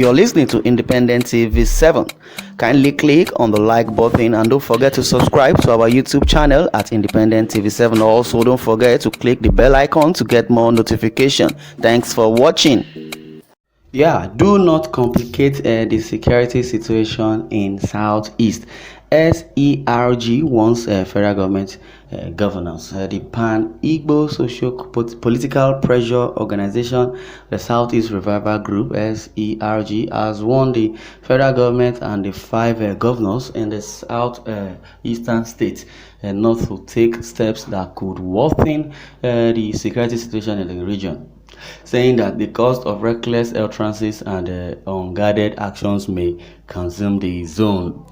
You're listening to Independent TV 7. Kindly click on the like button and don't forget to subscribe to our YouTube channel at Independent TV 7. Also, don't forget to click the bell icon to get more notification. Thanks for watching. Yeah, do not complicate the security situation in Southeast. SERG wants federal government governance. The Pan-Igbo Socio-Political Pressure Organization, the Southeast Revival Group, SERG, has warned the federal government and the five governors in the southeastern states not to take steps that could worsen the security situation in the region, saying that the cost of reckless utterances and unguarded actions may consume the zone.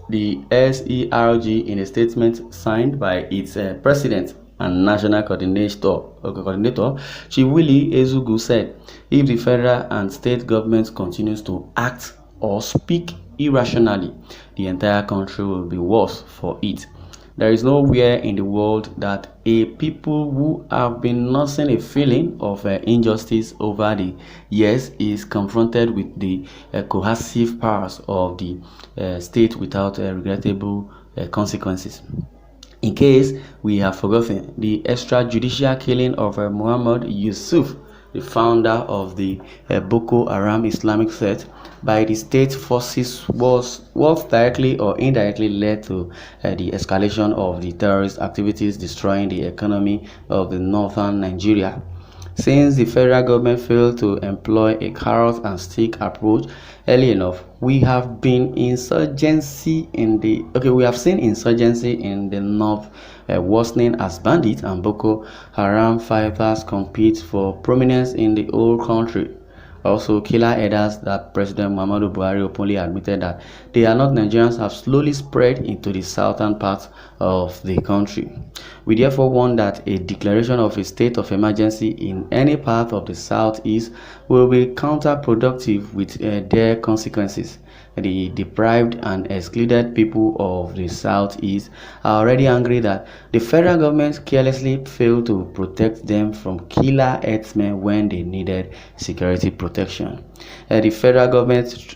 The SERG, in a statement signed by its president and national coordinator Chiwili Ezugu, said, if the federal and state governments continues to act or speak irrationally, the entire country will be worse for it. There is nowhere in the world that a people who have been nursing a feeling of injustice over the years is confronted with the coercive powers of the state without regrettable consequences. In case we have forgotten, the extrajudicial killing of Muhammad Yusuf, the founder of the Boko Haram Islamic sect, by the state forces was directly or indirectly led to the escalation of the terrorist activities destroying the economy of the northern Nigeria. Since the federal government failed to employ a carrot and stick approach early enough, we have seen insurgency in the north worsening as bandits and Boko Haram fighters compete for prominence in the whole country. Also, killer headers that President Muhammadu Buhari openly admitted that they are not Nigerians have slowly spread into the southern part of the country. We therefore warn that a declaration of a state of emergency in any part of the southeast will be counterproductive with their consequences. The deprived and excluded people of the southeast are already angry that the federal government carelessly failed to protect them from killer herdsmen when they needed security protection. The federal government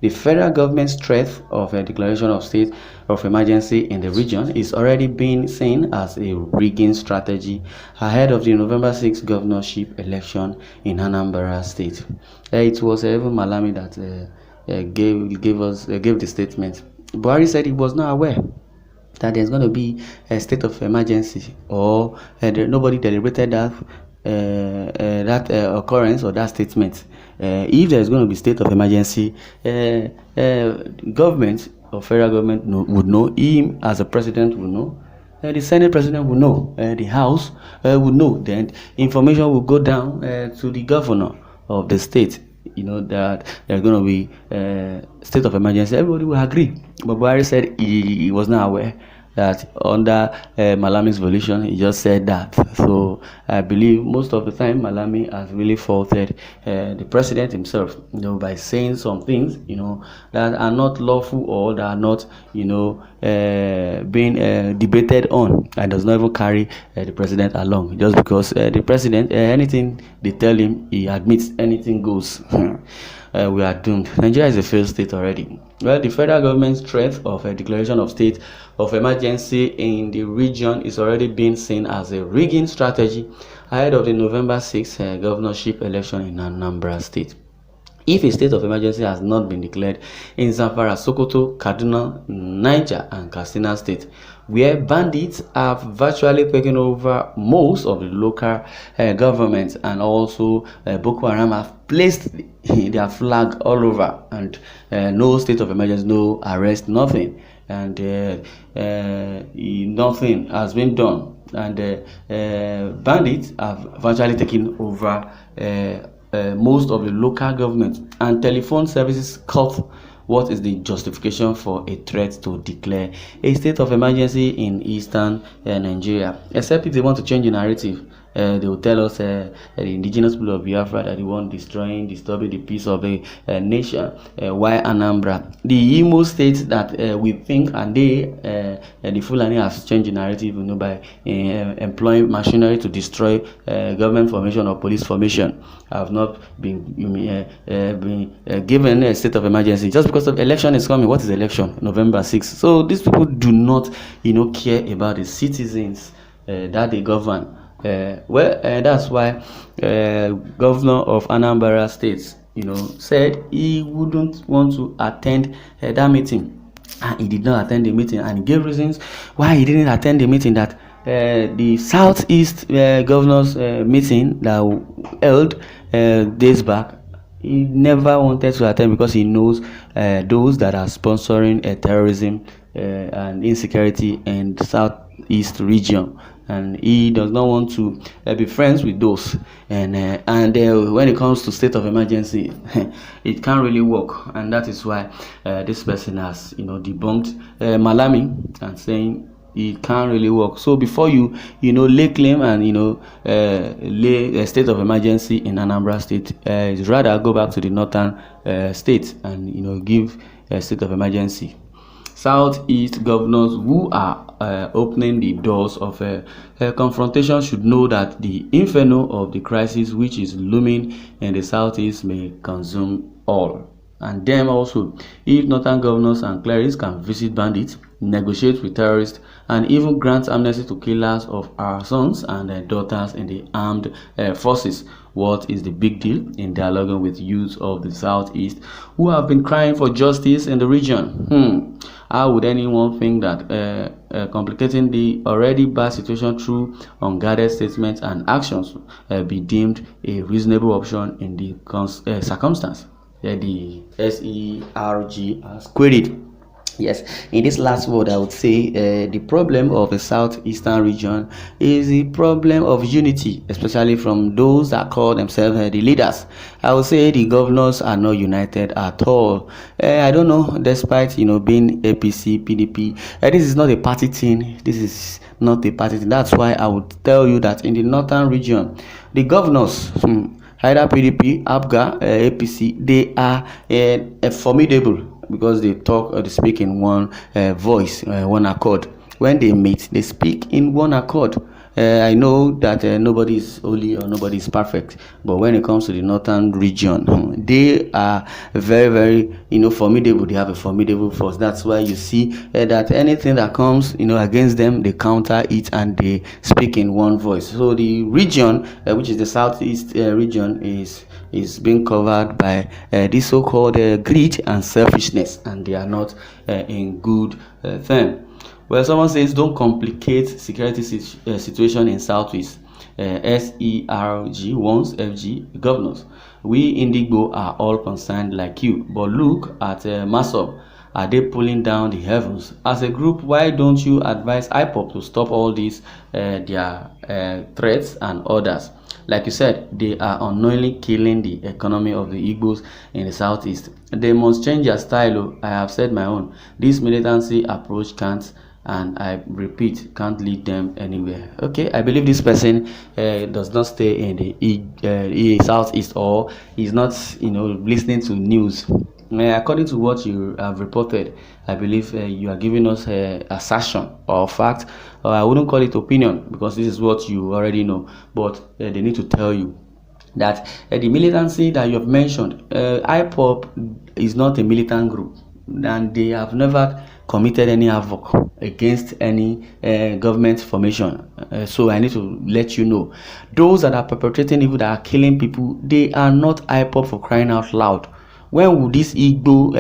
the federal government's threat of a declaration of state of emergency in the region is already being seen as a rigging strategy ahead of the November 6 governorship election in Anambra State. It was even Malami that gave the statement. Buhari said he was not aware that there's going to be a state of emergency, or nobody deliberated that occurrence or that statement. If there's going to be state of emergency, government or federal government would know. Him as a president would know. The Senate president would know. The House would know. Then information will go down to the governor of the state. You know that there's going to be state of emergency. Everybody will agree. But Buhari said he was not aware that under Malami's volition, he just said that. So I believe most of the time Malami has really faulted the president himself, by saying some things, that are not lawful or that are not, being debated on, and does not even carry the president along. Just because the president, anything they tell him, he admits anything goes. We are doomed. Nigeria is a failed state already. Well, the federal government's threat of a declaration of state of emergency in the region is already being seen as a rigging strategy ahead of the November 6 governorship election in Anambra State. If a state of emergency has not been declared in Zamfara, Sokoto, Kaduna, Niger, and Katsina State, where bandits have virtually taken over most of the local governments, and also Boko Haram have placed their flag all over, and no state of emergency, no arrest, nothing, and nothing has been done, and bandits have virtually taken over most of the local government, and telephone services cut. What is the justification for a threat to declare a state of emergency in eastern Nigeria? Except if they want to change the narrative they will tell us the indigenous people of Biafra that they want disturbing the peace of the nation. Why Anambra? The Imo state that we think, and the Fulani has changed the narrative, by employing machinery to destroy government formation or police formation. Have not been given a state of emergency just because of election is coming. What is election? November 6th. So these people do not, care about the citizens that they govern. That's why governor of Anambra State, said he wouldn't want to attend that meeting, and he did not attend the meeting, and he gave reasons why he didn't attend the meeting. That the Southeast governors meeting that held days back, he never wanted to attend because he knows those that are sponsoring terrorism and insecurity in the Southeast region, and he does not want to be friends with those. And when it comes to state of emergency, it can't really work, and that is why this person has debunked Malami and saying it can't really work. So before you lay claim and lay a state of emergency in Anambra State, it's rather go back to the northern state and give a state of emergency. Southeast governors who are opening the doors of a confrontation should know that the inferno of the crisis which is looming in the Southeast may consume all. And them also, if northern governors and clerics can visit bandits, negotiate with terrorists, and even grant amnesty to killers of our sons and their daughters in the armed forces, what is the big deal in dialoguing with youths of the Southeast who have been crying for justice in the region? How would anyone think that complicating the already bad situation through unguarded statements and actions be deemed a reasonable option in the circumstance? The SERG has queried. Yes, in this last word, I would say the problem of the southeastern region is the problem of unity, especially from those that call themselves the leaders. I would say the governors are not united at all. I don't know, despite being APC, PDP, this is not a party thing. This is not a party thing. That's why I would tell you that in the northern region, the governors, either PDP, APGA, APC, they are formidable, because they talk or they speak in one voice, one accord. When they meet, they speak in one accord. I know that nobody is holy or nobody is perfect, but when it comes to the northern region, they are very, very, formidable. They have a formidable force. That's why you see that anything that comes, against them, they counter it and they speak in one voice. So the region, which is the southeast region, is being covered by this so-called greed and selfishness, and they are not in good thing. Well, someone says don't complicate security situation in Southeast. SERG wants FG governors. We Indigo are all concerned like you, but look at Masob. Are they pulling down the heavens? As a group, why don't you advise IPOP to stop all these their threats and orders? Like you said, they are unknowingly killing the economy of the Igbos in the Southeast. They must change their style. I have said my own. This militancy approach can't, and I repeat, can't lead them anywhere. Okay, I believe this person does not stay in the Southeast, or is not, listening to news. According to what you have reported, I believe you are giving us a assertion or fact, or I wouldn't call it opinion, because this is what you already know, but they need to tell you that the militancy that you have mentioned, IPOP is not a militant group, and they have never committed any havoc against any government formation. So I need to let you know, those that are perpetrating evil, that are killing people, they are not IPOP, for crying out loud. When would this Igbo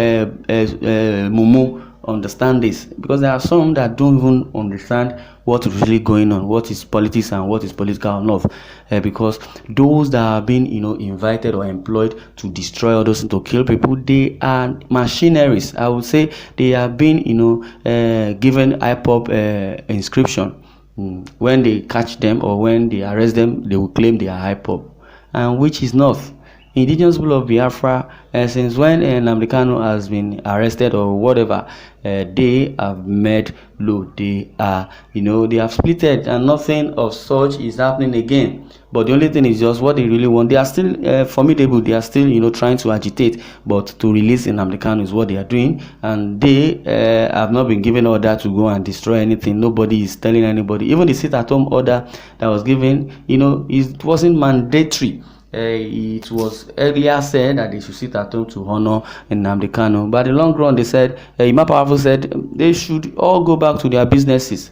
Mumu understand this? Because there are some that don't even understand what is really going on, what is politics and what is political love. Because those that are being, invited or employed to destroy others and to kill people, they are machineries. I would say they are being, given IPOP inscription. When they catch them or when they arrest them, they will claim they are IPOP, and which is not. indigenous people of Biafra, since when Nnamdi Kanu has been arrested or whatever, they have made low. They are, they have splitted, and nothing of such is happening again. But the only thing is just what they really want. They are still formidable. They are still, trying to agitate, but to release Nnamdi Kanu is what they are doing, and they have not been given order to go and destroy anything. Nobody is telling anybody. Even the sit-at-home order that was given, it wasn't mandatory. It was earlier said that they should sit at home to honor Nnamdi Kanu. But in the long run, they said, Ima Powerful said they should all go back to their businesses.